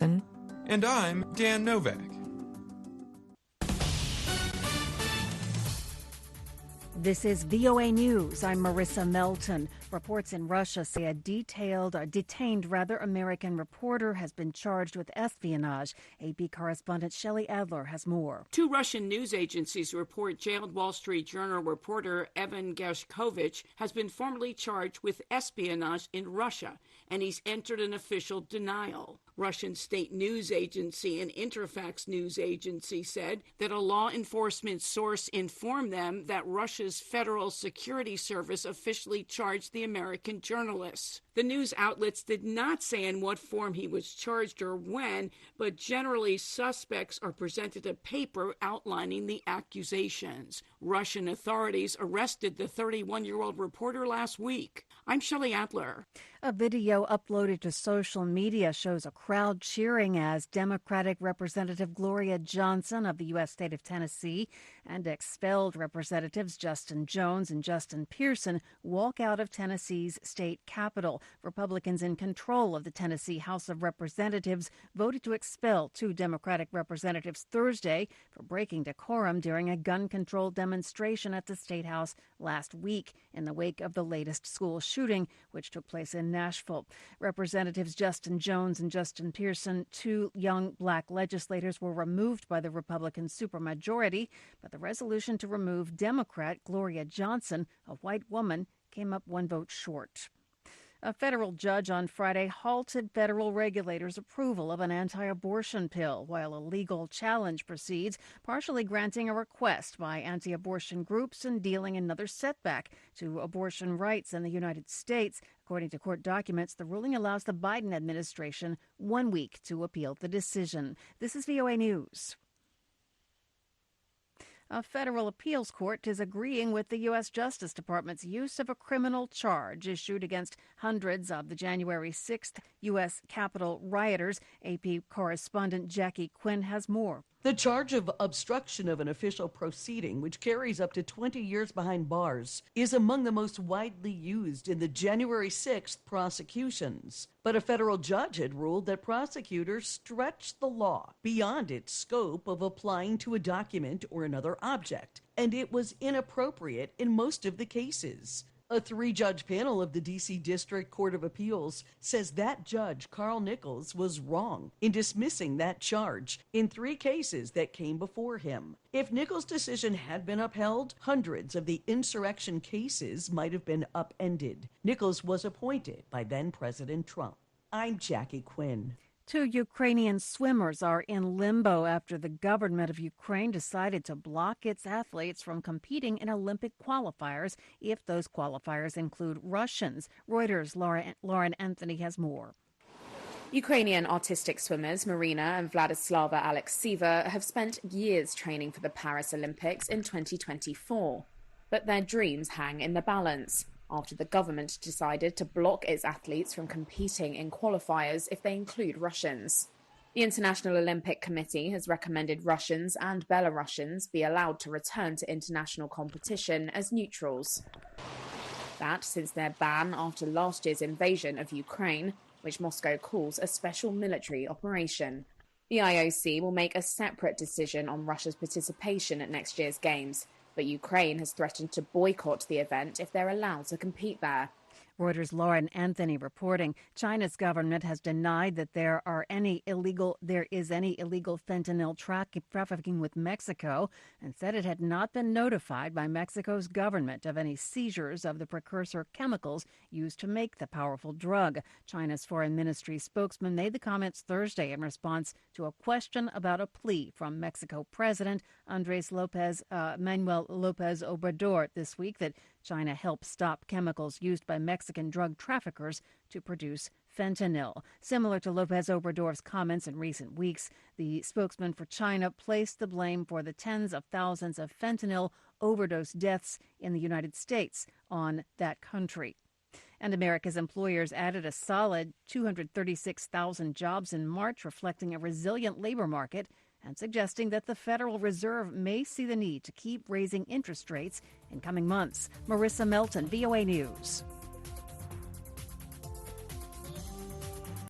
And I'm Dan Novak. This is VOA News. I'm Marissa Melton. Reports in Russia say a detained American reporter has been charged with espionage. AP correspondent Shelley Adler has more. Two Russian news agencies report jailed Wall Street Journal reporter Evan Gershkovich has been formally charged with espionage in Russia, and he's entered an official denial. Russian state news agency and Interfax news agency said that a law enforcement source informed them that Russia's Federal Security Service officially charged the American journalists. The news outlets did not say in what form he was charged or when, but generally suspects are presented a paper outlining the accusations. Russian authorities arrested the 31-year-old reporter last week. I'm Shelley Adler. A video uploaded to social media shows a crowd cheering as Democratic Representative Gloria Johnson of the U.S. state of Tennessee and expelled Representatives Justin Jones and Justin Pearson walk out of Tennessee's state capitol. Republicans in control of the Tennessee House of Representatives voted to expel two Democratic representatives Thursday for breaking decorum during a gun control demonstration at the State House last week in the wake of the latest school shooting, which took place in Nashville. Representatives Justin Jones and Justin Pearson, two young black legislators, were removed by the Republican supermajority, but the resolution to remove Democrat Gloria Johnson, a white woman, came up one vote short. A federal judge on Friday halted federal regulators' approval of an anti-abortion pill while a legal challenge proceeds, partially granting a request by anti-abortion groups and dealing another setback to abortion rights in the United States. According to court documents, the ruling allows the Biden administration 1 week to appeal the decision. This is VOA News. A federal appeals court is agreeing with the U.S. Justice Department's use of a criminal charge issued against hundreds of the January 6th U.S. Capitol rioters. AP correspondent Jackie Quinn has more. The charge of obstruction of an official proceeding, which carries up to 20 years behind bars, is among the most widely used in the January 6th prosecutions. But a federal judge had ruled that prosecutors stretched the law beyond its scope of applying to a document or another object, and it was inappropriate in most of the cases. A 3-judge panel of the D.C. District Court of Appeals says that judge, Carl Nichols, was wrong in dismissing that charge in 3 cases that came before him. If Nichols' decision had been upheld, hundreds of the insurrection cases might have been upended. Nichols was appointed by then-President Trump. I'm Jackie Quinn. 2 Ukrainian swimmers are in limbo after the government of Ukraine decided to block its athletes from competing in Olympic qualifiers if those qualifiers include Russians. Reuters' Lauren Anthony has more. Ukrainian artistic swimmers Marina and Vladislava Alexieva have spent years training for the Paris Olympics in 2024. But their dreams hang in the balance after the government decided to block its athletes from competing in qualifiers if they include Russians. The International Olympic Committee has recommended Russians and Belarusians be allowed to return to international competition as neutrals. That since their ban after last year's invasion of Ukraine, which Moscow calls a special military operation. The IOC will make a separate decision on Russia's participation at next year's Games, but Ukraine has threatened to boycott the event if they're allowed to compete there. Reuters' Lauren Anthony reporting China's government has denied that there is any illegal fentanyl trafficking with Mexico and said it had not been notified by Mexico's government of any seizures of the precursor chemicals used to make the powerful drug. China's foreign ministry spokesman made the comments Thursday in response to a question about a plea from Mexico President Manuel López Obrador this week that China helped stop chemicals used by Mexican drug traffickers to produce fentanyl. Similar to López Obrador's comments in recent weeks, the spokesman for China placed the blame for the tens of thousands of fentanyl overdose deaths in the United States on that country. And America's employers added a solid 236,000 jobs in March, reflecting a resilient labor market and suggesting that the Federal Reserve may see the need to keep raising interest rates in coming months. Marissa Melton, VOA News.